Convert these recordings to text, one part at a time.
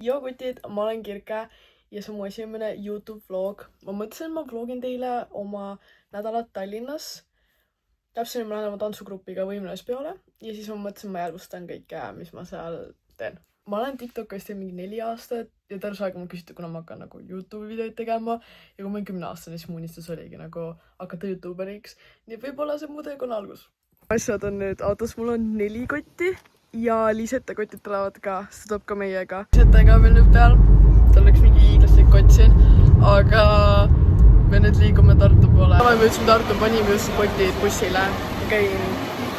Joo kutid, ma olen Kirke ja see on mu esimene YouTube vlog. Ma mõtlesin, et ma vlogin teile oma nädalat Tallinnas. Täpselt ma lähen oma tantsugrupiga võimlemispeole ja siis ma mõtlesin, ma jälvustan kõike, mis ma seal teen. Ma olen TikTokis mingi 4 aastat ja terve aega ma küsiti, kuna ma hakkan nagu YouTube videoid tegema ja kui ma olin 10 aastane, siis mu unistus oligi nagu hakata YouTuberiks. Nii võib-olla see mu teekonna algus. Asjad on nüüd autos, mul on 4 kotti. Ja Liisete kotid tulevad ka, see tuleb ka meiega. Liisetega veel nüüd peal, tal oleks mingi hiiglaslik kott siin, aga me nüüd liigume Tartu poole. Ma jõudsin Tartu, panime just kotid bussile ja käin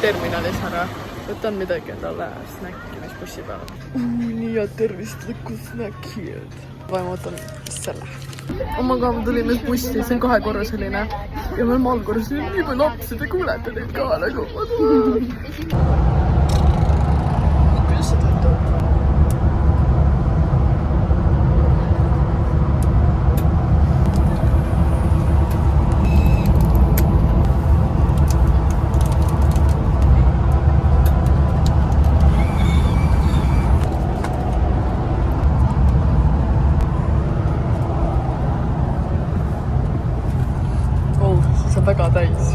terminalis ära. Võtan midagi endale snäkki, mis bussi peal. Nii ja tervistlikku snäkkid. Ma ootan selle. Omaga me tulime bussi, see on 2-korruseline ja me oleme allkorruseline, nii kui lapsi, te kuulete neid ka nagu. Väga täis.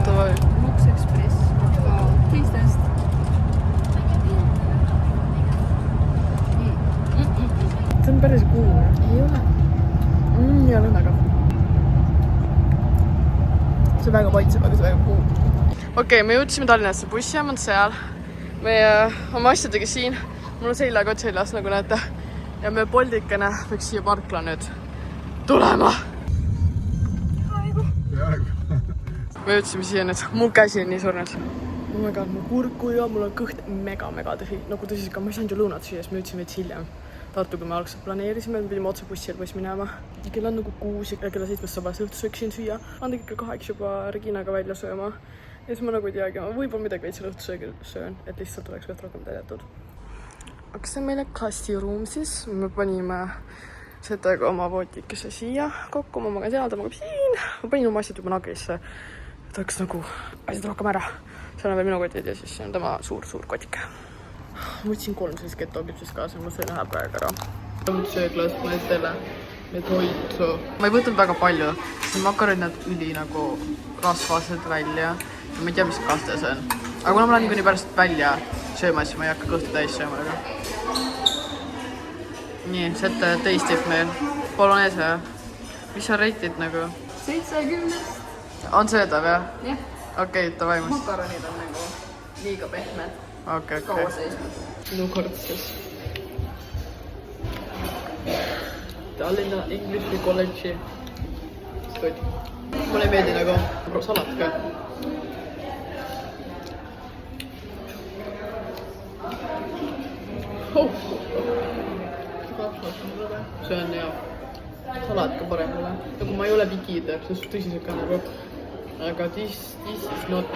Davai. Lux Express. Please test. See on päris kuum. Ei ole. Ei ole väga. See väga paitseb, aga see väga kuum. Okei, me jõudsime Tallinnasse, bussijaam on seal. Me oma asjadega siin. Mul on seljakott seljas, nagu näete. Ja me Boldikene võiks siia parkla nüüd tulema. Me jõudsime siia nüüd, mul käsi on nii surnud. Oh my god, mu kurku ja mul on kõht mega tühi. Nagu tõsiselt ka, ma ei saanud ju lõunat süüa, siis me jõudsime veits hiljem. Tartu, kui me algselt planeerisime, me pidime otse bussi minema. Kell on nagu 6 ja kella 7 saab õhtusööksin süüa. Ma tegin kell 8 juba Reginaga välja sööma. Ja siis ma nagu ei teagi, ma võib-olla midagi veits õhtusöögil söön, et lihtsalt oleks kõht rohkem täidetud. Aga see on meile klassiruum siis. Me panime seda oma vootikese siia kokku, ma magan seal, ta magab siin. Ma panin oma asjad juba nagrisse. Et oleks nagu asjad rohkem ära. See on veel minu kotid ja siis on tema suur kotike. Ma võtsin 3 sellist ketopipsist kaasa, ma sõin ühe praegu ära. Sööglas mõttele, need hoitu. Ma ei võtnud väga palju, see makaronid näeb üli nagu rasvased välja. Ja ma ei tea, mis kaste see on. Aga kuna ma lähen niikuinii pärast välja sööma, siis ma ei hakka kõhtu täis sööma. Nii, see teistib meil. Polonese. Mis sa reitid nagu? 7-10. On söödav, jah? Jah. Okei, tavai. Makaronid on nagu liiga pehmed. Okei. Kaua seisma. Minu kortsis. Tallinna English College'i. Mulle ei meeldi nagu salat ka. See on hea. Salat ka parem ole. Nagu ma ei ole vigide, sest tõsiselt ka nagu. Aga this is not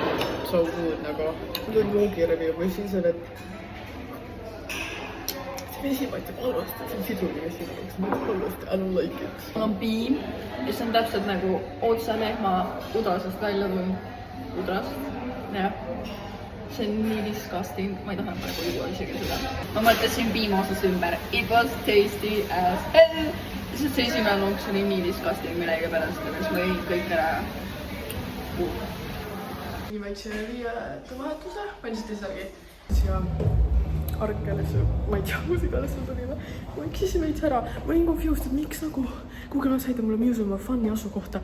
so good nagu. Mul on joogirõvi või siis on, et see vesi paitseb halvasti. See on siduli vesi, see mõtleb halvasti. I don't like it. Mul on piim, mis on täpselt nagu otsalehma udrasest välja tulnud udrast. Jah. See on nii disgusting. Ma ei taha praegu juua isegi seda. Ma mõtlesin piimosas ümber. It was tasty as hell. Lihtsalt see esimene lonks oli nii disgusting millegi pärast, aga siis ma jõin kõik ära. Nii väikse riietevahetuse, panin seda isegi. Siia Arkelasse, ma ei tea, kus iganes see tuli. Ma eksisin veits ära. Ma olin confused, et miks nagu Google Maps näitab mulle Museum of Fun'i asukohta.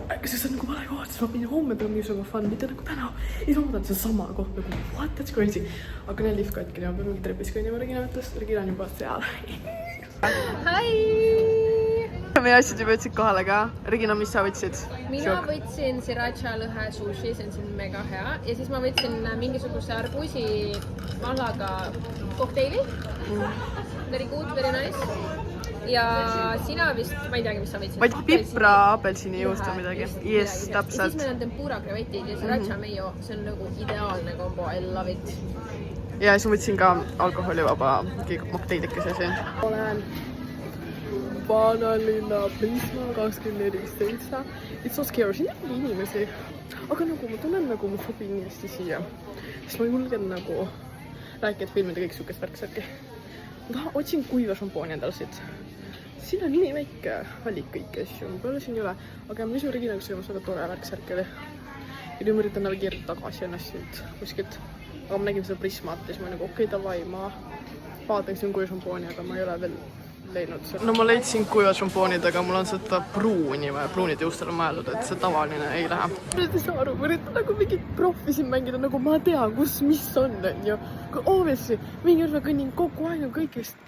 Kas see on nagu vale koht, siis ma pidin homme peale Museum of Fun, mitte nagu täna. Ja siis ma mõtlen, see on sama koht nagu, what, that's crazy. Aga neil lift katkini, ma pean mingi trepis kõnnima Regina mõttest. Regina on juba seal. Hi! Meie asjad juba võtsid kohale ka. Regina, mis sa võtsid? Mina võtsin sriracha lõhe sushi, see on siin mega hea. Ja siis ma võtsin mingisuguse arbuusi mahlaga kokteili. Very good, very nice. Ja sina vist, ma ei teagi, mis sa võtsid. Vaid pipra, apelsini juust või midagi. Yes, täpselt. Ja siis meil on tempura krevetid ja sriracha meio. See on nagu ideaalne kombo, I love it. Ja siis ma võtsin ka alkoholivaba mokteilikese siin. Olen Vanalinna Prisma 24-7. It's so scary, siin on inimesi. Aga nagu ma tunnen nagu ma sobin nii hästi siia. Siis ma julgen nagu rääkida, et filmida kõik sukest värksärki. otsin kuiva šampooni endale siit. Siin on nii väike valik kõiki asju, ma palju siin ei ole, aga ma ise Reginaga söömas väga tore värksärk oli. Ja nüüd ma üritan navigeerida tagasi ennast siit kuskilt. Aga ma nägin seda prismat ja siis ma nagu okei, davai, ma vaatan siin kuiva šampooni, aga ma ei ole veel leidnud seda. No ma leidsin kuivad šampoonid, aga mul on seda pruuni vaja, pruunid juustel on mõeldud, et see tavaline ei lähe. Ma ei saa aru, ma üritan nagu mingit proffi siin mängida, nagu ma tean, kus mis on ja obviously, mingi ma kõnnin kogu aeg kõigest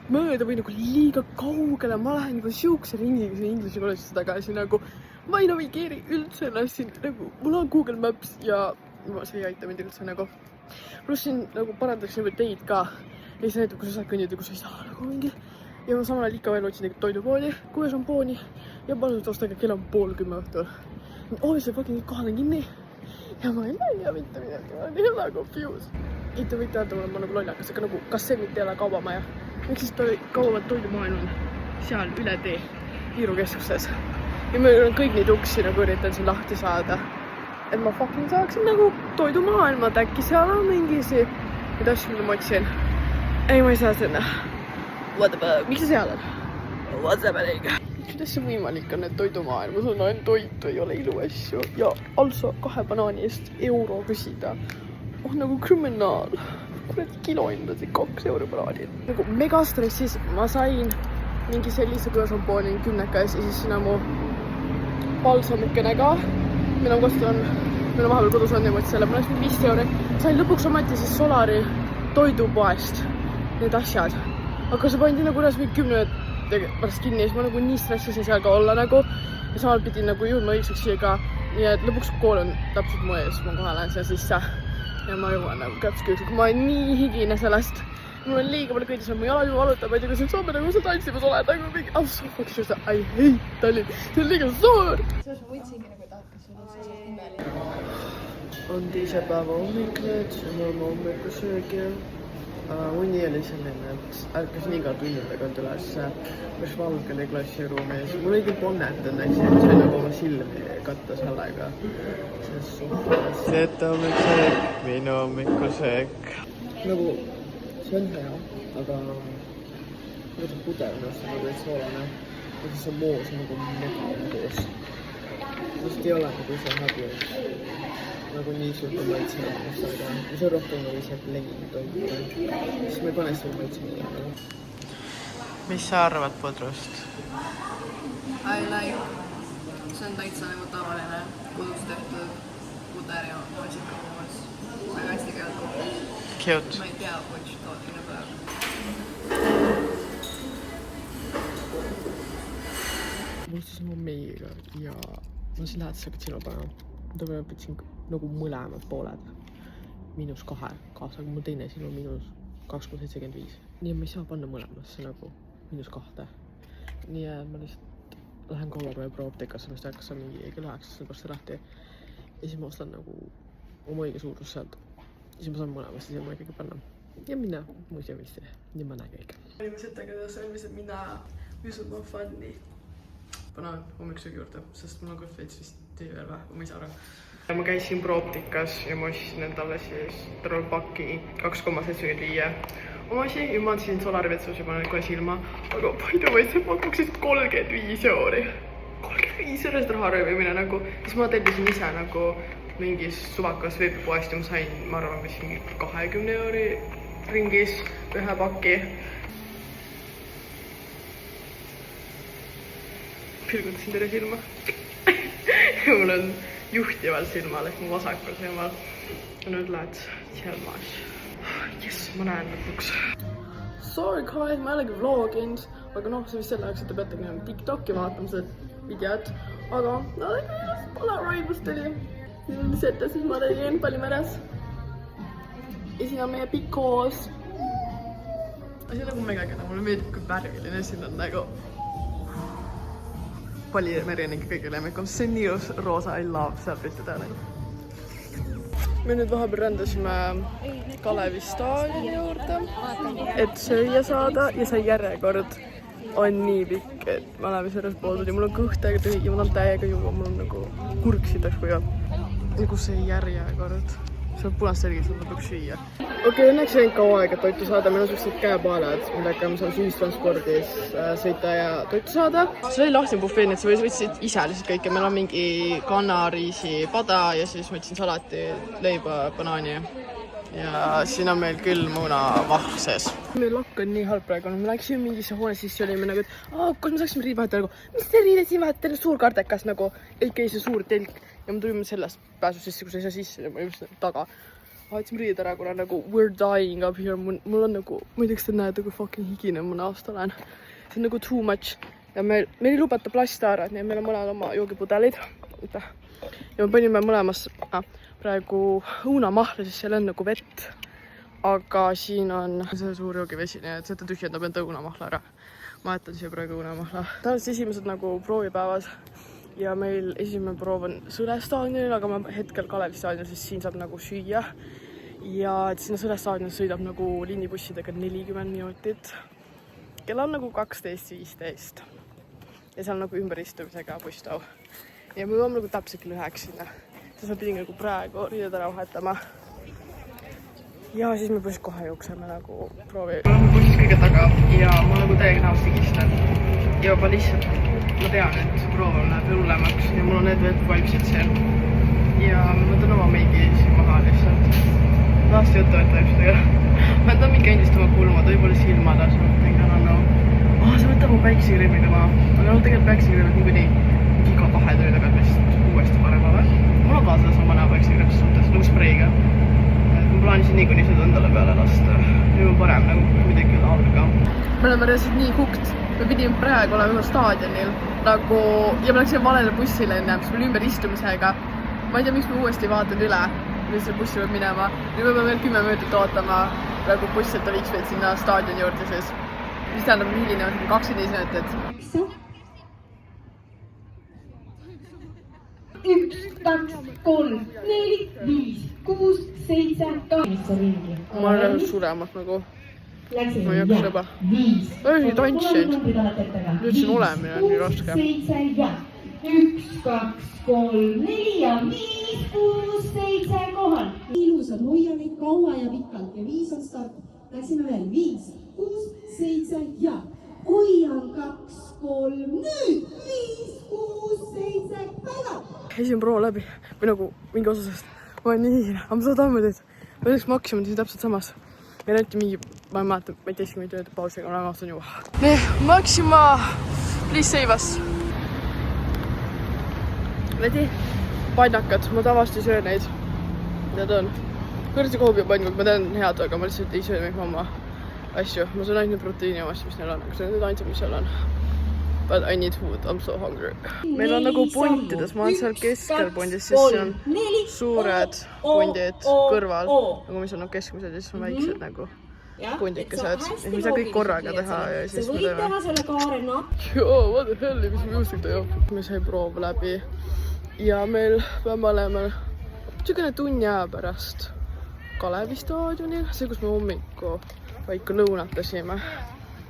mööda või nagu liiga kaugele, ma lähen nagu siukse ringiga siin Inglise kolledžisse tagasi, nagu ma ei navigeeri üldse ennast siin, nagu mul on Google Maps ja see ei aita mind üldse nagu. Pluss siin nagu parandaks nagu teid ka ja siis näitab, kus sa saad kõnnida, kus sa ei saa nagu mingi. Ja ma samal ajal ikka veel otsin toidupoodi, kuue šampooni ja palun ostagi kell on 9:30 õhtul. See fucking kohal on kinni ja ma ei leia mitte midagi, ma olen nii väga confused. Te võite öelda mulle, ma nagu lollakas, aga nagu kas see mitte ei ole kaubamaja? Miks siis kaubamad toidumaailm on seal üle tee Hiirukeskuses? Ja ma kõik neid uksi nagu üritan siin lahti saada. Et ma fucking saaksin nagu toidumaailma, äkki seal on mingisi neid asju, mida ma otsin. Ei, ma ei saa sinna. What the fuck? Miks see seal on? What's happening? Kuidas see võimalik on, et toidumaailmas on ainult toitu, ei ole iluasju ja also 2 banaani eest euro küsida. Nagu kriminaal. Kurat kilohindasid 2 euro banaani. Nagu mega stressis ma sain mingi sellise kõõsampooni 10 ja siis sinna mu balsamikene ka. Meil on vahepeal kodus on niimoodi selle, ma läks 5 euro. Sain lõpuks ometi siis Solari toidupoest need asjad. Aga see pandi nagu üles mingi 10 pärast kinni ja siis ma nagu nii stressisin seal ka olla nagu ja samal pidin nagu jõudma õigseks siia ka. Nii et lõpuks kool on täpselt mu ees, ma kohe lähen siia sisse ja ma jõuan nagu käpsküüks. Ma olen nii higine sellest. Mul on liiga palju kõidis, mu jalad juba valutab, ma ei tea, kas saame nagu sa tantsimas oled nagu mingi I hate Tallinn, see on liiga suur. Selles ma võtsingi nagu, et hakkas sul on see suht imelik. On teisipäeva hommik nüüd, see on hommikusöögi. Uni oli selline, et ärkas nii ka tunnidega üles, mis valge oli klassiruumis. Mul oli küll ponnetan asi, et see nagu oma silmi katta sellega. See hommikusöök, minu hommikusöök. Nagu see on hea, aga see pudel on nagu et soolane ja siis on moos nagu mega koos. Just ei ole nagu see häbi nagu nii suurt maitse nägemust, aga see on rohkem nagu ise legin toimuda. Siis me ei pane seda maitse midagi. Mis sa arvad pudrust? I like. See on täitsa nagu tavaline kodus tehtud puder ja maasikamoos. Väga hästi käetud. Cute. Ma ei tea, what you talking about. Mõistus on meiga ja ma siin lähedasega sinu päeva. Ma võtsin nagu mõlemad pooled. -2 kaasa, aga mul teine siin on -2,75. Nii et ma ei saa panna mõlemasse nagu -2. Nii et ma lihtsalt lähen kauaga proapteekasse, mis hakkas mingi kell 9, sellepärast see lahti. Ja siis ma ostan nagu oma õige suurus sealt. Ja siis ma saan mõlemasse, siis ma ikkagi panna. Ja minna muuseumisse. Nii ma näen kõik. Inimesed tegelevad sõlmised mina usud ma funny. Panen hommikusöögi juurde, sest mul on kõht veits vist tee veel vähe, ma ei saa aru. Ma käisin prooptikas ja ma ostsin endale siis terve paki 2,75 omasi ja ma andsin Solarivetsus ja panen kohe silma. Aga palju või see pakuksid 35 euri. 35 eurist raha röövimine nagu. Siis ma tellisin ise nagu mingis suvakas veebipoest ja ma sain, ma arvan, mis 20 euri ringis ühe paki. Pilgutasin tere silma. Ja mul on juhtival silmal ehk mu vasakul silmal. Ja nüüd lähed silmas. Jess, ma näen lõpuks. Sorry guys, ma ei olegi vloginud, aga noh, see vist selle jaoks, et te peate käima TikToki vaatama seda videot. Aga no Polaroidust oli. Siin on sette, siis ma tegin Pallimeres. Ja siin on meie pikk koos. See on nagu megakene, mulle meeldib kui värviline, siin on nagu Pallimeri on ikka kõige lemmikam, see on nii roosa, I love seal piltida nagu. Me nüüd vahepeal rändasime Kalevi staadioni juurde, et sööja saada ja see järjekord on nii pikk, et me oleme selles pool tuli, mul on kõht täiega tühi ja ma tahan täiega juua, mul on nagu kurg sitaks kui nagu see järjekord. sa oled punast selgelt, sa peab süüa. Okei, õnneks ei olnud kaua aega toitu saada, meil on sellised käepaalad, millega me saame ühistranspordis sõita ja toitu saada. See oli lahti bufee, nii et sa võtsid ise lihtsalt kõike. Meil on mingi kannariisi pada ja siis ma võtsin salati, leiba, banaani. Ja siin on meil küll muunavahl sees. Meil lakk on nii halb praegu. Me läksime mingisse hoone sisse, olime nagu, et kas me saaksime riid vahetada? Mis te riided siin vahetada? Suur kardekas nagu, ikka see suur telk. Ja me tulime sellest pääsu sisse, kui sa ei saa sisse ja ma just taga. Vahetasime riided ära, kuna nagu we're dying up here. Mul on nagu, ma ei tea, kas te näete, kui fucking higine mõne aasta olen. See on nagu too much. Ja meil ei lubata plastaarat, nii et meil on mõned oma joogipudelid. Ja me panime mõlemas praegu õunamahla, siis seal on nagu vett. Aga siin on see suur joogivesi, nii et see tühjendab enda õunamahla ära. Ma jätan siia praegu õunamahla. Tänased esimesed nagu proovipäevad. Ja meil esimene proov on Sõlestaadionil, aga ma hetkel Kalevi staadionil, siis siin saab nagu süüa. Ja sinna Sõlestaadionil sõidab nagu linnibussidega 40 minutit. Kell on nagu 12:15. Ja seal on nagu ümberistumisega busstau. Ja me jõuame nagu täpselt kell 9 sinna. Siis ma pidin nagu praegu riided ära vahetama. Ja siis me buss kohe jookseme nagu proovi. Ma olen bussis kõige taga ja ma nagu täiega näost higisten. Ja ma lihtsalt, ma tean, et see proov läheb hullemaks ja mul on need veel vaipsid seal. Ja ma võtan oma meigi siin maha lihtsalt. Lahti juttu vaipsidega. Ma võtan mingi endist oma kulmad, võib-olla silmad or something, I don't know. See võtab mu päiksekreemide maha. Aga no tegelikult päiksekreemid niikuinii iga 2 tunni tagant vist uuesti parema või? Mul on kaasas oma näo päiksekreemist suhtes, nagu spreiga. Ma plaanisin niikuinii seda endale peale lasta. Nüüd on parem nagu midagi alga. Me oleme reaalselt nii hukt. Me pidime praegu olema staadionil nagu, ja me läksime valele bussile enne, mis meil ümber istumisega. Ma ei tea, miks me uuesti vaatan üle, mis see bussi peab minema. Nüüd me peame veel 10 minutit ootama praegu buss, et ta viiks meid sinna staadioni juurde siis. Mis tähendab hiline on 25 minutit. 1, 2, 3, 4, 5, 6, 7, 8. Ma olen suremas nagu. Ma ei jaksa juba. Ma ei tantsinud. Nüüd siin olemine on nii raske. 1, 2, 3, 4 ja 5, 6, 7 kohal. Ilusad, hoia neid kaua ja pikalt ja 5 on start. Läksime veel 5, 6, 7 ja hoian 2, 3, nüüd 5, 6, 7 päeval. Esimene proova läbi või nagu mingi osasest. Ma olen nii hiine, aga ma saan tamme teid. Ma läks maksima siin täpselt samas. Meil ainult mingi, ma ei mäleta, ma ei tea, kui mitte pausiga, aga aastan juba. Nii, Maxima, please save us. Ready? Pannakad, ma tavaliselt ei söö neid. Need on kõrsi koobi pannakad, ma tean head, aga ma lihtsalt ei söö neid mamma asju. Ma söön ainult proteiini omast, mis neil on, aga see on need ainsad, mis seal on. But I need food, I'm so hungry. Meil on nagu puntides, ma olen seal keskel pundis, siis on suured pundid kõrval, nagu mis on keskmised ja siis on väiksed nagu pundikesed. Ja me saa kõik korraga teha ja siis me teeme. Joo, what the hell, mis me juustik ta joob. Me sai proov läbi ja meil peame olema tükene tunni aja pärast Kalevi staadionil, see kus me hommiku vaiku lõunatasime.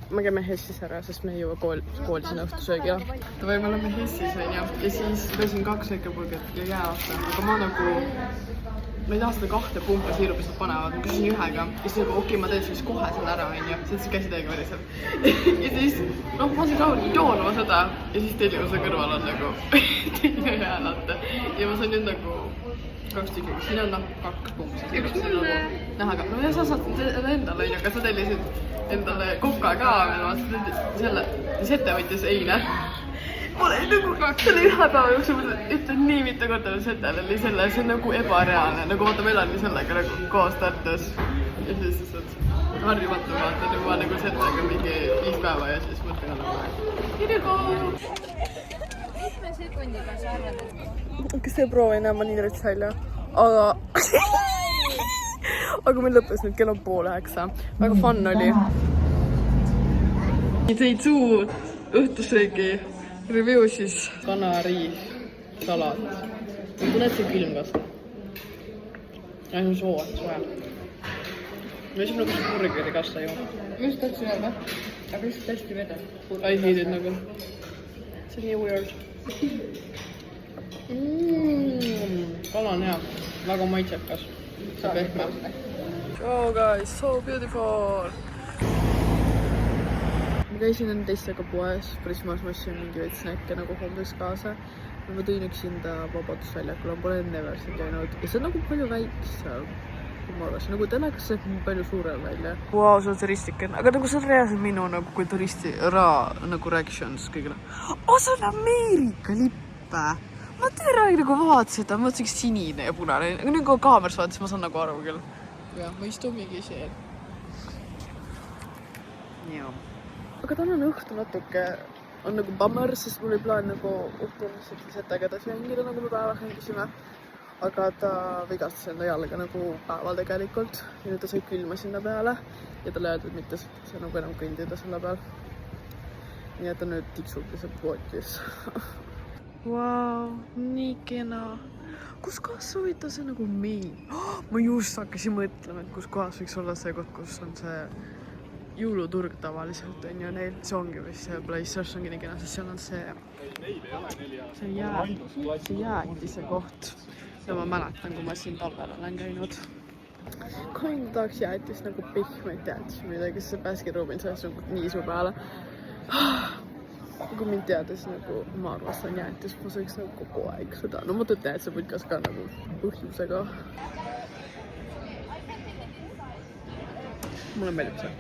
Me käime Hessis ära, sest me ei jõua kooli sinna õhtusöögile. Või me oleme Hessis, on ju. Ja siis võisin 2 väikepurget ja jäävasta. Aga ma nagu, ma ei taha seda 2 pumpa siirup lihtsalt panevad. Ma küsin ühega. Ja siis nagu, okei, ma teen siis kohe selle ära, on ju. Siis käsi täiega väliselt. Ja siis, noh, ma siin rahulikult joonama seda. Ja siis tellimuse kõrval on nagu teine jäälata. Ja ma sain nüüd nagu 2 tükki. Siin on 2 pumpa. Üks mulle. Näha ka. No ja sa saad endale, on ju, aga sa tellisid endale koka ka, ma selle, mis ettevõtjas eile. Ma olen nagu selle 1 päeva jooksul ütlen nii mitu korda setele oli selle, see on nagu ebareaalne, nagu vaata, ma elan nii sellega nagu koos Tartus. Ja siis lihtsalt harjumatu vaata, nüüd ma nagu setlega mingi 5 päeva ja siis mõtlen nagu. Here you go! 7 sekundiga sa arvad, et... Kas see proov ei näe ma nii rets välja? Aga meil lõppes nüüd kell on 8:30. Väga fun oli. Teid suud õhtusöögi review siis kanariis, salat. Ma tunnen, et see külmkast. Ja see on soe. Me oleme nagu see burgeri kasta ju. Just tahtsin öelda, aga lihtsalt hästi vede. I hate it nagu. See on nii weird. Kala on hea, väga maitsekas. saab pehme. Oh guys, so beautiful! Ma käisin enne teistega poes, Prismas ma ostsin mingi veits snäkke nagu homseks kaasa. Ma tõin üksinda Vabadusväljakule, ma pole never siin käinud. Ja see on nagu palju väiksem. Ma arvasin, nagu telekas see palju suurem välja. Wow, see on turistiken. Aga nagu see on reaalselt minu nagu kui turisti nagu reactions kõigile. Oh, see on Ameerika lippe! Ma terve nagu vaatasin seda, ma vaatasin sinine ja punane. Aga nüüd kui kaameras vaatasin, ma saan nagu aru küll. Jah, ma istumegi siin. Joo. Aga tänane õhtu natuke on nagu bummer, sest mul oli plaan nagu õhtuliselt lihtsalt ägedasi mängida, nagu me päevas mängisime. Aga ta vigastas enda jalga nagu päeval tegelikult. Ja nüüd ta sai külma sinna peale. Ja talle öeldi, et mitte see nagu enam kõndida selle peal. Nii et ta nüüd tiksub lihtsalt voodis. Vau, nii kena. Kus kohas soovitas see nagu meil? Ma just hakkasin mõtlema, et kus kohas võiks olla see koht, kus on see jõuluturg tavaliselt on ju neil. See ongi vist see Blazers ongi nii kena, sest seal on see jäätise koht. Ja ma mäletan, kui ma siin talvel olen käinud. Kui ma tahaks jäätist nagu pihmeid teadis midagi, see Baskin-Robbins oleks nagu niisu peale. Kui mind teades nagu ma arvastan jäätist, ma sööks nagu kogu aeg seda. No ma tõtlen, et see võtkas ka nagu põhjusega. Mulle meeldib see.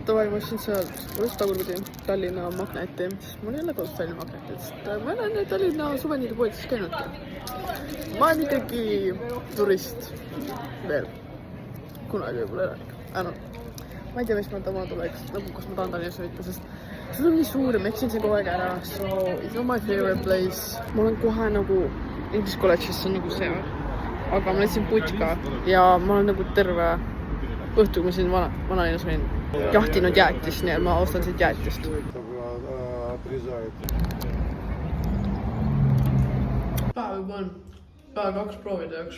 Tavai, ma ostsin sealt just tagurpidi Tallinna Magneti, sest mul ei ole kodus Tallinna Magnetist. Ma olen Tallinna suveniide poodides käinudki. Ma olen ikkagi turist veel. Kunagi võib-olla elanik. Ma ei tea, mis ma tema tuleks, nagu kus ma tahan Tallinnas võita, sest see on nii suur ja ma eksin see kogu aeg ära. So, it's not my favorite place. Ma olen kohe nagu English College'is on nagu see. Aga ma läksin putka ja ma olen nagu terve õhtu, kui ma siin vanalinnas olin jahtinud jäätist, nii et ma ostan siit jäätist. Päev juba on. Päev 2 proovida jaoks.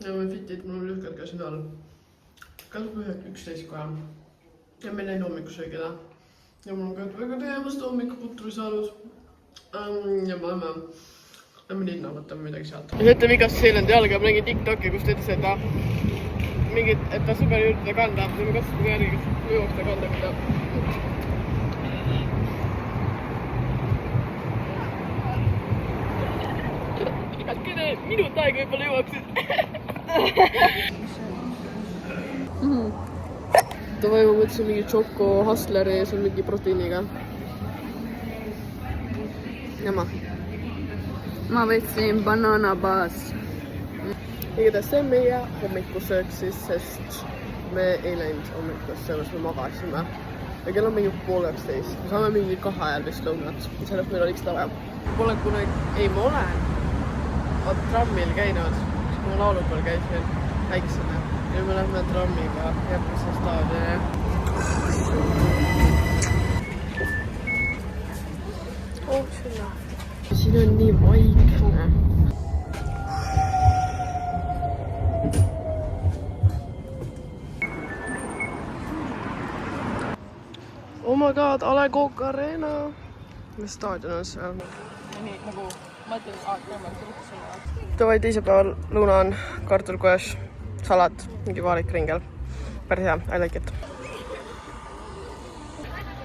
Ja ma fitit, mul on lühkad ka siin all. Kasvab 11 kohe. Ja meil näin hommikusöögida. Ja mul on ka väga teemast hommikuputru saanud. Ja ma lähme linna, võtame midagi sealt. Ja ütleme igast Seelandi jalga, ma nägin TikToki, kus ta ütles, et ta mingid, et ta super juurde kanda. Ja me katsume järgi jõuaks ta kanda mida. Katkene minut aega võib-olla jõuaksid. Tavai, ma mõtlesin mingi Choco Hustleri, see on mingi proteiiniga. Jama. Ma võtsin banana baas. Igatahes see on meie hommikusöök siis, sest me ei läinud hommikust, selles me magasime. Ja kell on mingi 11:30. Me saame mingi 2 ajal vist lõunat. Sellest meil oliks tava. Pole kunagi, ma olen trammil käinud, kui ma laulukool käisin väiksena. Ja me lähme trammiga järgmise staadioni. Oh, seda. Siin on nii vaikne. Oh my god, A Le Coq Arena. Mis staadion on seal? Nii nagu mõtlen, kõmmaks rutsulla. Tavai, teise päeval lõuna on kartulkojas, salat, mingi vaalikringel. Päris hea, I like it.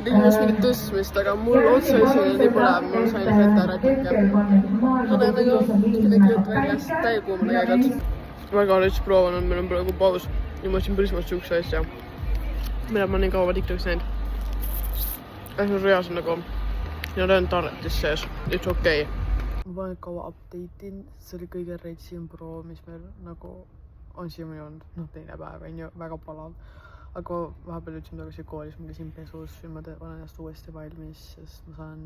Tegin just mingit tõstmist, aga mul otsa ei ole nii põlev, mul sain ette ära kõike. Tunnen nagu tegelikult väljas täiekuumane käigalt. Väga olen üldse proovanud, meil on praegu paus ja ma ostsin Prismast siukse asja, mida ma nii kaua TikTokis näinud. Äsja reaalselt nagu ja olen tarnetis sees, it's okei. Ma panen kaua update'in, see oli kõige reitsim pro, mis meil nagu on siiamaani olnud, noh teine päev on ju väga palav. Aga vahepeal ütlesin tagasi koolis, ma käisin pesus ja ma olen ennast uuesti valmis, sest ma saan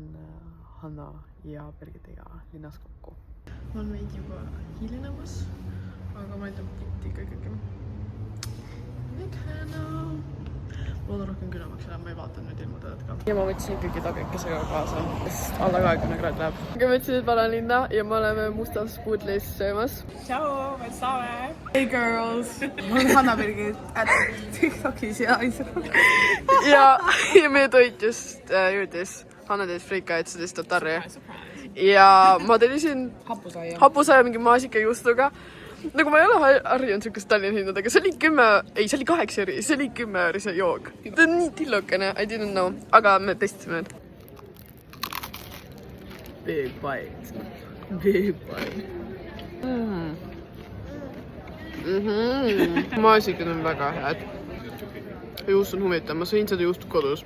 Hanna ja Birgitiga linnas kokku. Ma olen veidi juba hilinemas, aga ma ei tea putiga ikkagi. Loodan rohkem külmaks läheb, ma ei vaata nüüd ilma tööd ka. Ja ma võtsin ikkagi tabikesega kaasa, sest alla 20 kraad läheb. Ma võtsin nüüd vanalinna ja me oleme mustas puudlis söömas. Tšau, me saame! Hey girls! Ma olen Hanna Birgit TikTokis ja Instagramis. Ja meie toit just jõudis. Hanna teis friikaid, see teist tatarri. ja ma tellisin Hapusaia mingi maasika juustuga. Nagu ma ei ole harjunud siukest Tallinna hindadega, see oli 8 euri, see oli 10 euri see joog. Ta on nii tillukene, I didn't know, aga me testisime nüüd. Big bite. Maasikad on väga head. Juust on huvitav, ma sõin seda juust kodus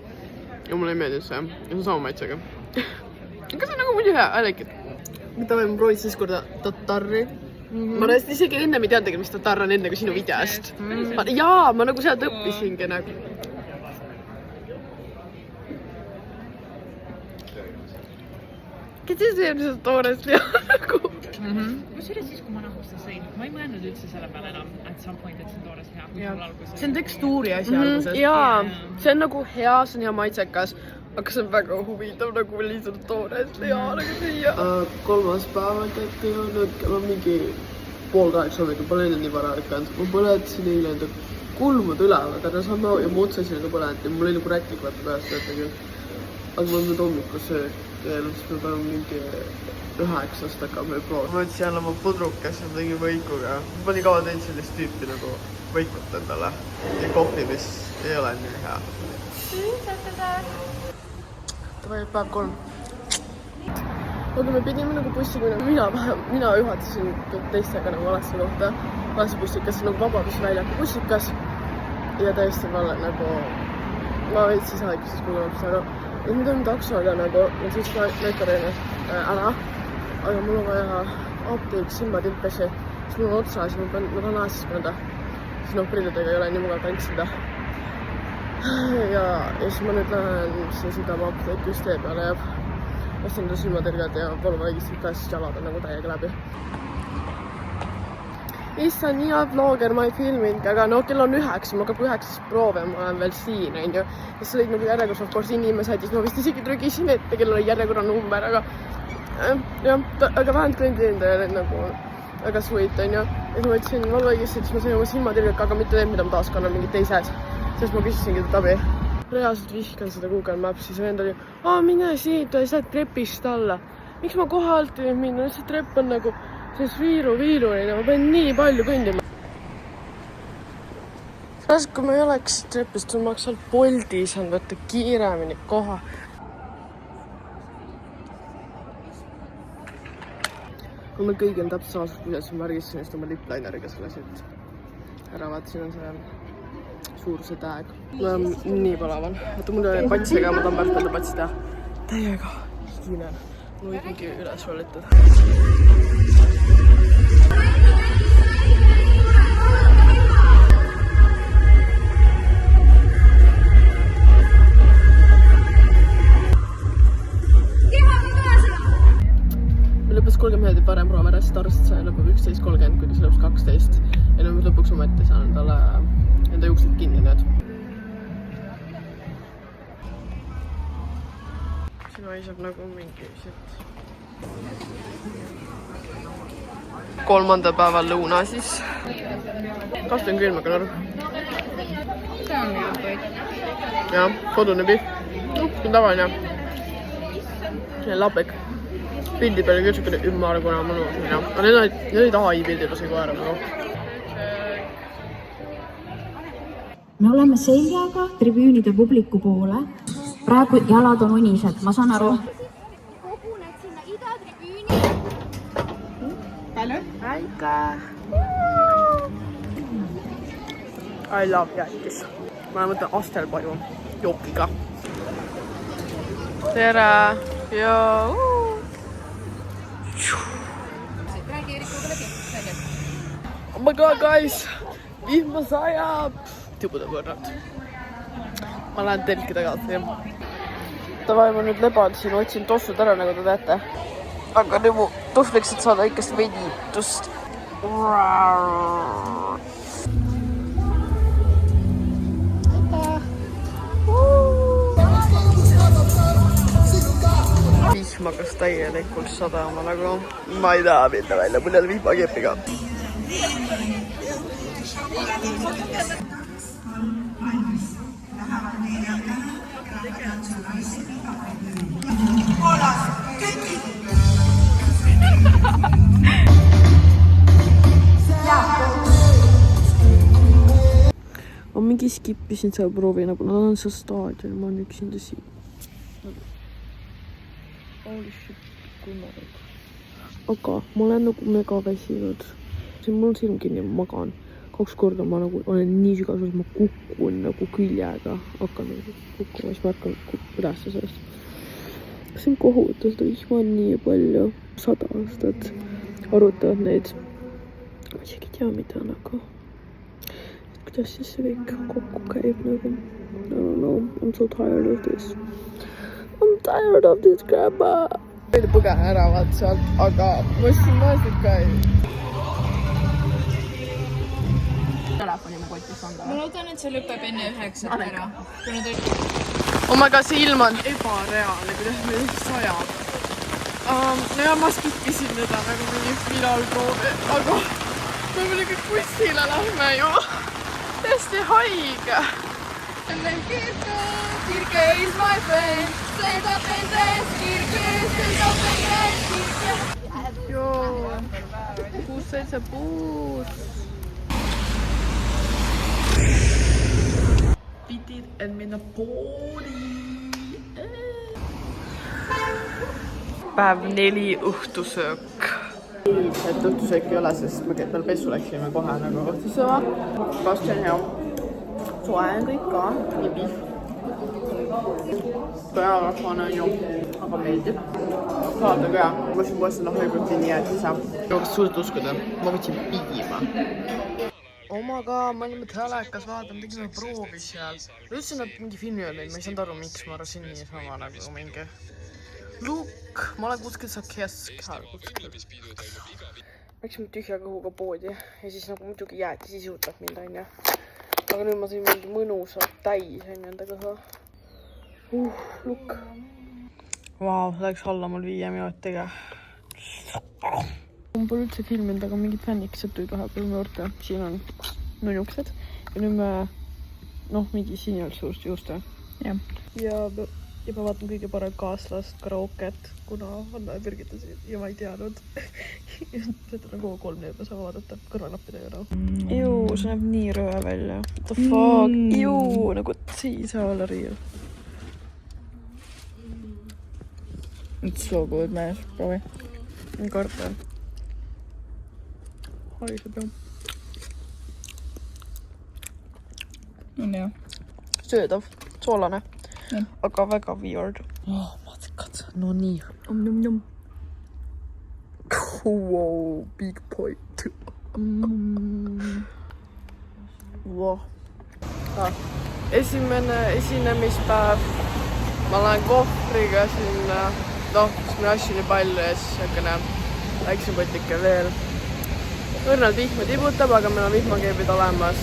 ja mulle ei meeldi see. Ja see on sama maitsega. Aga see on nagu muidu hea, I like it. Mida ma proovid siis korda tatarri. Ma rest isegi ennem ei teadagi, mis tatar on enne kui sinu videost. Jaa, ma nagu sealt õppisingi nagu. Kes see on seda toores liha nagu? Kusjuures siis, kui ma nahust sõin, ma ei mõelnud üldse selle peale enam, et some point, et see on toores hea, kui mul alguses. See on tekstuuri asi alguses. Jaa, see on nagu hea, see on hea maitsekas, aga see on väga huvitav nagu lihtsalt toores liha nagu süüa. 3. päeval kätte jõudnud, ma mingi 7:30 hommikul, pole enne nii vara lükanud. Ma põletasin eile enda kulmud ülevad, aga sama ja ma otsesin nagu põlenud ja mul oli nagu rätlik vaata peast võtta küll. Aga ma nüüd hommikul söök ja siis me peame mingi 9 hakkame proovima. Ma võtsin jälle oma pudrukesse, ma tegin võikuga. Ma pani kaua teinud sellist tüüpi nagu võikut endale. Ja kohvi, mis ei ole nii hea. Ta vajab päev 3. Aga me pidime nagu bussiga, mina juhatasin teistega nagu Alasi kohta. Alasi bussikas, nagu Vabadusväljaku bussikas. Ja täiesti valle nagu, ma veits ei saa ikka siis kuulamast, aga ja nüüd on taksoga nagu, ja siis ma näitan ennast ära. Aga mul on vaja apteek silmatilpesi, siis mul on otsa, siis ma tahan aastas mõnda. Siis noh, prillidega ei ole nii mugav tantsida. Ja siis ma nüüd lähen Südama apteeki just tee peale ja ostan ta silmatilgad ja palun õigesti ka siis jalad on nagu täiega läbi. Issa, nii hea vlogger, ma ei filminud, aga no kell on 9, ma hakkab 9 proove, ma olen veel siin, on ju. Ja siis olid nagu järjekorras koos inimesed, siis ma vist isegi trügisin ette, kell oli järjekorra number, aga vähemalt kliendid olid nagu väga sweet, on ju. Ja siis ma võtsin valveõigesti, siis ma sain oma silmatilgad, aga mitte need, mida ma taas kannan mingid teised. Sest ma küsisingi ta abi. Reaalselt vihkan seda Google Mapsi, see vend oli, mine siit, sa oled trepist alla. Miks ma kohe alt ei minna, see trepp on nagu viiruline, ma pean nii palju kõndima. Sest kui ma ei oleks trepist, siis ma oleks seal Boltis on võtta kiiremini koha. Kui meil kõigi on täpselt samas, kuidas ma märgistasin just oma liplineriga selle siit. Ära vaata, siin on see suur see tag. Ma olen nii palavan. Vaata, mul oli patsiga, ma tahan pärast peale patsi teha. Täiega higine. Mul võib mingi üles rollitada. Me lõpus 30 minutit varem proovime ära, sest arvestad see lõpub 11:30, kuigi see lõpus 12. Ja nüüd lõpuks ometi saan talle enda juuksed kinni nüüd. Siin haiseb nagu mingi shit. 3. päeval lõuna siis. Kast on külm, aga arv. See on hea toit. Jah, kodune pihv. See on tavaline. See on lapek. Pildi peal oli küll ümmarguna mõnus. Aga need olid AI pildid, see koera nagu. Me oleme seljaga tribüünide publiku poole. Praegu jalad on unised, ma saan aru. Koguned sinna idatribüüni. Aika! I love jäätis. Ma mõtlen astelpaju jookiga. Tere! Joo! Oh my god, guys! Vihma sajab! Tibuda võrrad. Ma lähen telki tagasi. Tavai, ma nüüd leban siin, otsin tossud ära, nagu te teete. Aga nüüd mu tossliks, et saada ikkest veiditust. Vihm hakkas täielikult sadama nagu. Ma ei taha minna välja, mul ei ole vihmakepiga. skippisin selle proovi, nagu nad on seal staadion, ma olen üksinda siin. Holy shit, kui mõrg. Aga ma olen nagu mega väsinud. Mul on silm kinni, ma magan. 2 korda ma nagu olen nii sügavas, ma kukun nagu küljega. Hakkan nagu kukkuma, siis ma hakkan ülesse sellest. See on kohutav, seda vihma on nii palju. 100 aastat arutavad neid. Ma isegi ei tea, mida nagu. Kuidas siis see kõik kokku käib nagu. I don't know, I'm so tired of this. I'm tired of this grandma. Veidi põgen ära vaat sealt, aga ma ostsin maasik ka ei. Telefoni me kotis on ka. ma loodan, et see lõpeb enne 9 ära. Oh my god, see ilm on ebareaalne, kuidas meil sajab. No ja ma skippisin teda nagu mingi finaalproovi, aga me muidugi bussile lähme ju. Täiesti haige. Kirke is my friend, stand up and dance, Kirke, stand up and dance, Kirke. Joo, 6-7 puus. Pidid en minna pooli. Päev 4 õhtusöök. Et õhtusöök ei ole, sest me peal pesu läksime kohe nagu õhtusööma. Kast on hea. Soe on kõik ka. Ja pihv. Pearahvane on ju. Aga meeldib. Saada ka. Ma võtsin poest seda hoibrutiini jäätisa. Kas suurt uskuda? Ma võtsin piima. Omaga, ma olime telekas, vaatame, tegime proovi seal. Üldse nad mingi filmi olid, ma ei saanud aru, miks ma arvasin nii sama nagu mingi. Look, ma olen kuskil seal keskhal kuskil. Läksime tühja kõhuga poodi ja siis nagu muidugi jäätis isutab mind, onju. Aga nüüd ma sain mingi mõnusalt täis, onju, enda kõhu. Look. Vau, läks alla mul 5 minutiga. Ma pole üldse filminud, aga mingid fännikesed tulid vahepeal juurde. Siin on nunuksed. Ja nüüd me, mingi sinjalsuust juuste. Ja ma vaatan kõige parem kaaslast karaoket, kuna Anna ja Birgit on siin ja ma ei teadnud. Seda on kogu 3 juba saama vaadata. Kõrvanappidega Juu, see näeb nii röö välja. What the fuck? Juu, nagu see ei saa olla real. It's so good, man. Proovi. Nii kartel. Haiseb jah. On jah. Söödav, soolane. Aga väga weird. Matkad, no nii. Om-nom-nom. Wow, big point. Wow. Esimene esinemispäev. Ma lähen kohvriga sinna. Siis meil asju nii palju ja siis hakkane väiksem potike veel. Õrnalt vihma tibutab, aga meil on vihmakeebid olemas.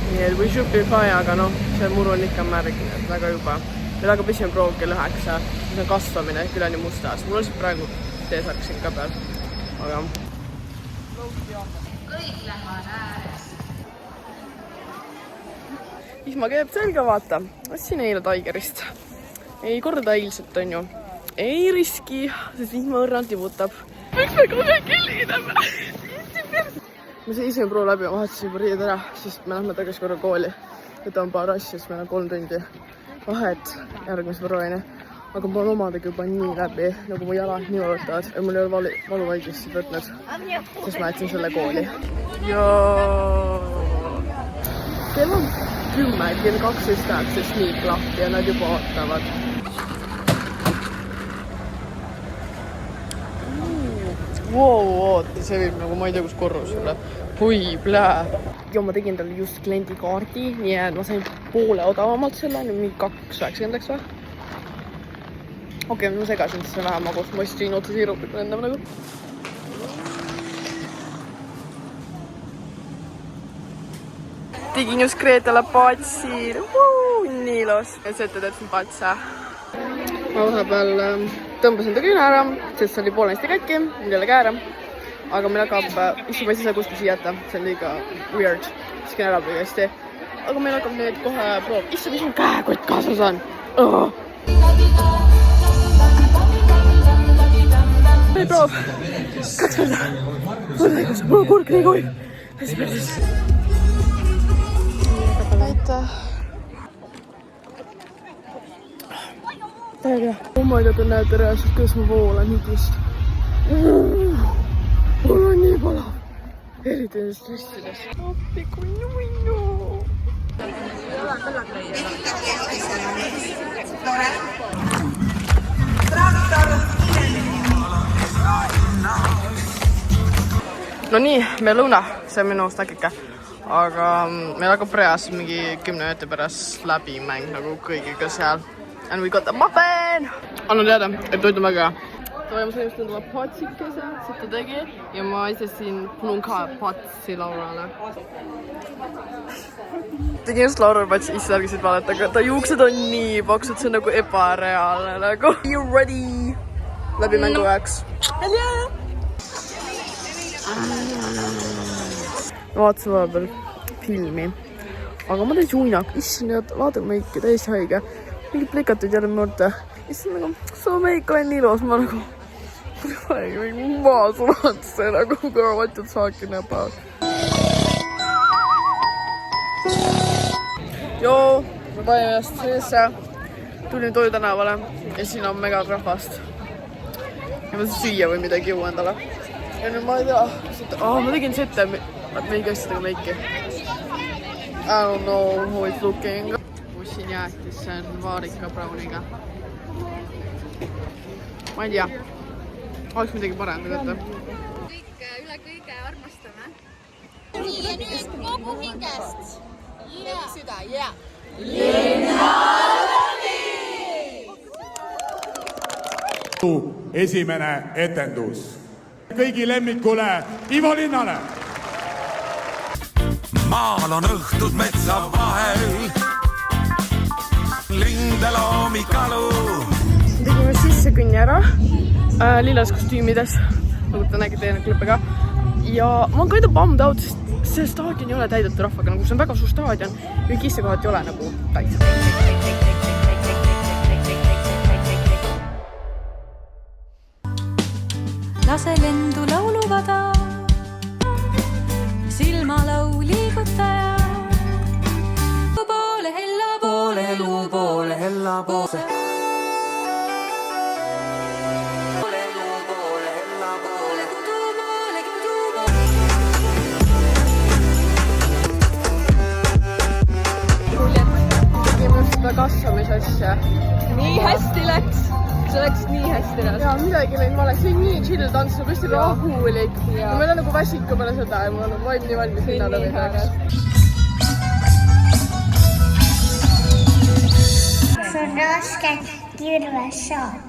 Nii et we should be fine, aga see muru on ikka märg, väga juba. Meil hakkab esimene proov kell 9, siis on kasvamine, küll on ju mustas. Mul on praegu teesark siin ka peal, aga... Kõik lähevad ääres. Vihma keeb selga, vaata. Ostsin eile Tigerist. Ei korda eilselt, on ju. Ei riski, sest vihma õrnalt tibutab. Miks me kogu aeg helineme? Ma see esimene proov läbi, ma vahetasin juba riied ära, sest me lähme tagasi korra kooli. Võtame paar asja, sest meil on 3 tundi vahet järgmise proovini. Aga ma olen omadega juba nii läbi, nagu mu jalad nii valutavad. Ja mul ei ole valuvaigist võtnud, sest ma jätsin selle kooli. Kell on 10, kell 12 läheb see sniik lahti ja nad juba ootavad. Oota, see viib nagu ma ei tea, kus korrusele. Hui, plää. Ja ma tegin talle just kliendikaardi, nii et ma sain poole odavamalt selle, mingi 2,90 läks või? Okei, ma segasin siis vähem magus, ma ostsin otsa siirupit lendama nagu. Tegin just Greetale patsi, nii ilus. Ja see teedsin patsa. Ma vahepeal tõmbasin ta küünä ära, sest see oli poolenisti katki, mul jälle käär. Aga meil hakkab, issand, ma ei saa kuskil siia jätta, see on liiga weird, siis käin ära põigasti. Aga meil hakkab nüüd kohe proov. Issand, mis mul käekott kaasas on? Meil proov. 2 korda. Mul on kurk nii kui. täiega hea. Oh my god, te näete reaalselt, kuidas ma voolan higist. Mul on nii palav. Eriti nendest ristidest. Appi kui nunnu. No nii, meil lõuna, see on minu snäkike. Aga meil hakkab preas mingi 10 minuti pärast läbi mäng nagu kõigiga seal. And we got the muffin! Annan teada, et toit on väga hea. Toimus õigust endale patsikese, siit ta tegi. Ja ma ise siin punun ka patsi Laurale. Tegin just Laurale patsi, isse ärgisid vaadata, aga ta juuksed on nii paksud, see on nagu ebareaalne nagu. You ready? Läbi mängu ajaks. Hello! Vaatasin vahepeal filmi, aga ma täis uinak, issand, vaata meiki, täis haige. Mingid plikatid jälle mõõrte. Issand nagu, su meik on nii ilus, ma nagu mingi maasulatse nagu, girl, what you talking about? Joo, me panime ennast sellesse, tulin Toju tänavale ja siin on mega rahvast. Ja ma süüa või midagi jõu endale. Ja nüüd ma ei tea, ma tegin sette, et meigi asjadega meiki. I don't know how it's looking. Bussin jäätis, see on vaarika brauniga. Ma ei tea, oleks midagi parem tegata. Üle kõige armastame. Nii, ja nüüd kogu hingest. Süda, yeah. Esimene etendus. Kõigi lemmikule Ivo Linnale. Maal on õhtud metsa vahel, lindeloomi kalu. Tegime sisse kõnni ära lillas kostüümides, nagu te nägite enne klippe ka. Ja ma on ka bummed out, sest see staadion ei ole täidetud rahvaga, nagu see on väga suur staadion ja kissekohad ei ole nagu täis. Lase lendu lauluvada, silmalau liigutaja. Poole hella poole, luu poole hella poole. Tegime seda kasvamisasja. Nii hästi läks. See läks nii hästi läks. Jaa, midagi lõin valeks. See on nii chill tants, nagu hästi rahulik. Ja meil on nagu väsiku peale seda ja mul on vaim nii valmis linnale võidaks. See on raske kirves saak.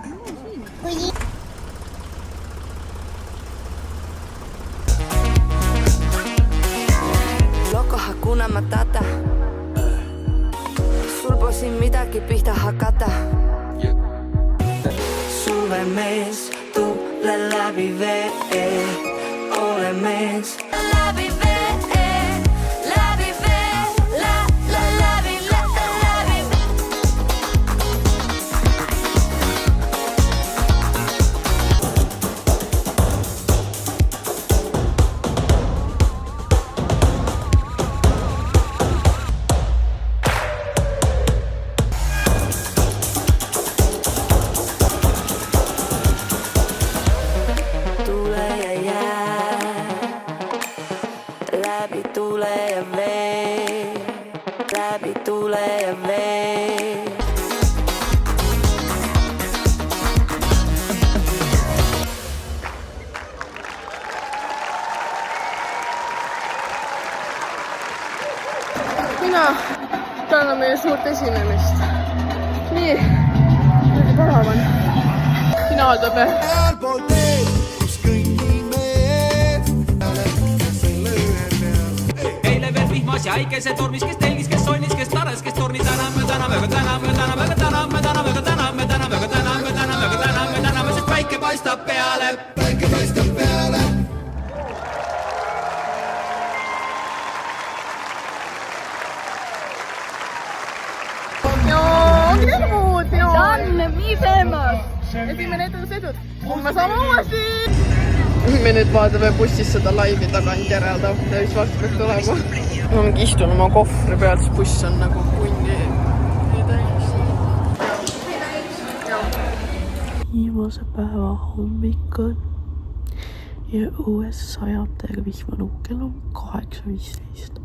Loko hakuna matata. Sul posin midagi pihta hakata. Suvemees, tule läbi vee. Ole mees. Läbi vee, läbi vee. Läbi vee. Mina tänan meie suurt esinemist. Nii, nüüd parav on. Finaal tõbe. Eile veel vihmas ja haikese tormis, kes telgis, kes sonnis, kes taras, kes tornis. Täname, sest päike paistab peale. Done, be famous! Esimene etendus edud. Me saame uuesti! Me nüüd vaatame bussis seda laivi tagantjärelda, mis varsti peaks tulema. ma mingi istun oma kohvri peal, siis buss on nagu punni täis. Viimase päeva hommik on ja õues sajab täiega vihma nuhkel on 8.15.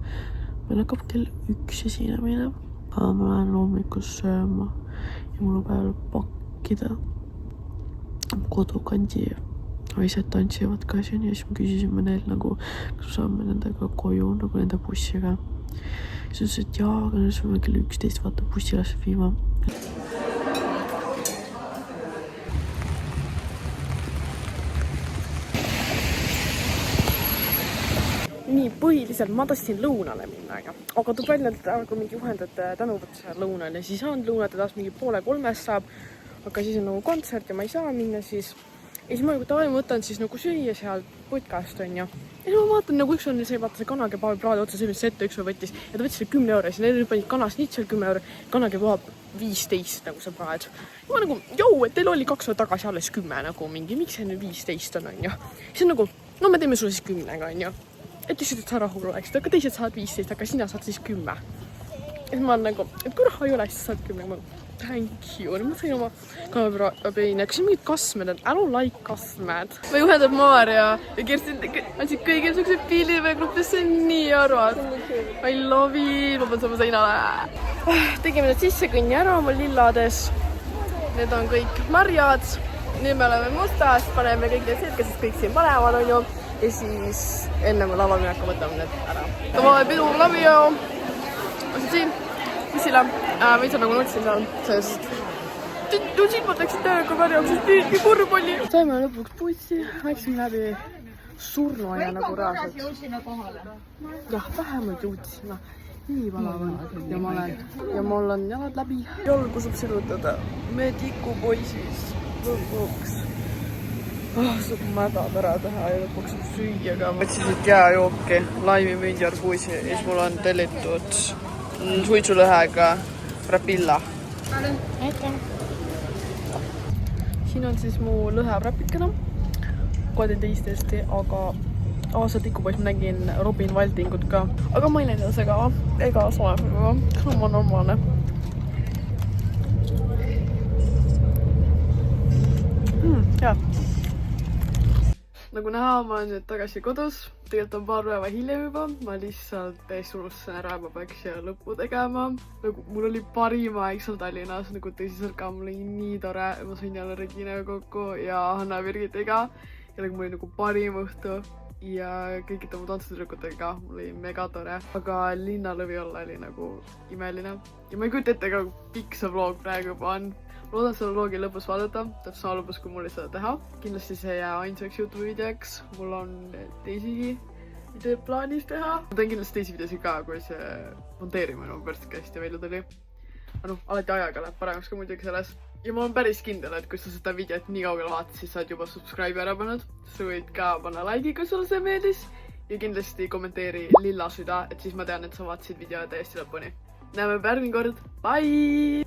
Meil hakkab kell 1 esinemine. Aga ma lähen hommikul sööma ja mul on päeval pakkida kodukandi naised tantsivad ka siin ja siis me küsisime neil nagu, kas saame nendega koju nagu nende bussiga. Siis ütles, et jaa, aga siis me kell 11 vaata bussi laseb viima. Nii, põhiliselt ma tahtsin lõunale minna, aga tuleb välja, et kui mingi juhendajate tänuvõtuse lõunal ja siis on lõunat ja taas mingi 2:30 saab, aga siis on nagu kontsert ja ma ei saa minna siis. Ja siis ma nagu tavali võtan siis nagu süüa seal putkast on ju. Ja siis ma vaatan nagu üks on see, vaata see kanakebabi praadi otsa, see mis ette üks võttis ja ta võttis selle 10 euro ja siis need panid kanas nitsel 10 euro, kanakebab 15 nagu see praed. Ja ma nagu, jou, et teil oli 2 aastat tagasi alles 10 nagu mingi, miks see nüüd 15 on ju. Siis on nagu, no me teeme sulle siis 10 on ju. Et lihtsalt, et sa rahul oleksid, aga teised saad 15, aga sina saad siis 10. Et ma olen nagu, et kui raha ei ole, siis saad 10. Thank you. Ma sain oma kaamerapeine, kas mingid kasmed, et I don't like kasmed. Ma juhendab Maarja ja Kerstin andsid kõigil sellised pildid või grupis, see on nii arvad. I love it, ma pean saama seinale. Tegime need sissekõnni ära oma lillades. Need on kõik marjad. Nüüd me oleme mustas, paneme kõik need selga, siis kõik siin panevad on ju. Ja siis enne me lavaminekka võtame need ära. Tämä pidu lavio. On see siin? Pissile. Veitsa nagu nutsin seal. Sest silmad läksid täiega värjaks, sest nii kurb oli. Saime lõpuks bussi. Läksime läbi surnuaia nagu reaalselt. Jah, vähemalt jõudsime. Nii valav on. Ja mul on jalad läbi. Jalgu saab sirutada. Me tikupoisis lõpuks. Saab mädad ära teha ja lõpuks süüa ka. Võtsisid jääjooki, laimi mündi arbuisi ja siis mul on tellitud suitsulõhega rapilla. Siin on siis mu lõheprapikene. 13 tõesti, aga aastal tikupois ma nägin Robin Valdingut ka. Aga ma ei näida see ka, ega soe, see on normaalne. Hea. Nagu näha, ma olen nüüd tagasi kodus. Tegelikult on paar päeva hiljem juba. Ma lihtsalt täiesti unustasin ära, ma peaks siia lõppu tegema. Nagu mul oli parim aeg seal Tallinnas, nagu tõsiselt ka. Mul oli nii tore. Ma sain jälle Reginaga kokku ja Hanna Virgitiga. Ja mul oli nagu parim õhtu. Ja kõikide mu tantsutüdrukutega. Mul oli mega tore. Aga linnalõvi olla oli nagu imeline. Ja ma ei kujuta ette ka, kui pikk see vlog praegu juba on. Loodan seda vlogi lõpus vaadata, täpselt sama lõpus, kui mul oli seda teha. Kindlasti see jää ainsaks YouTube videoks. Mul on teisigi videod plaanis teha. Ma teen kindlasti teisi videosi ka, kui see monteerimine on pärast hästi välja tuli. Alati ajaga läheb paremaks ka muidugi selles. Ja ma olen päris kindel, et kui sa seda videot nii kaugele vaatad, siis saad juba subscribe ära pannud. Sa võid ka panna like'i, kui sulle see meeldis. Ja kindlasti kommenteeri lilla süda, et siis ma tean, et sa vaatasid video täiesti lõpuni. Näeme järgmine kord. Bye!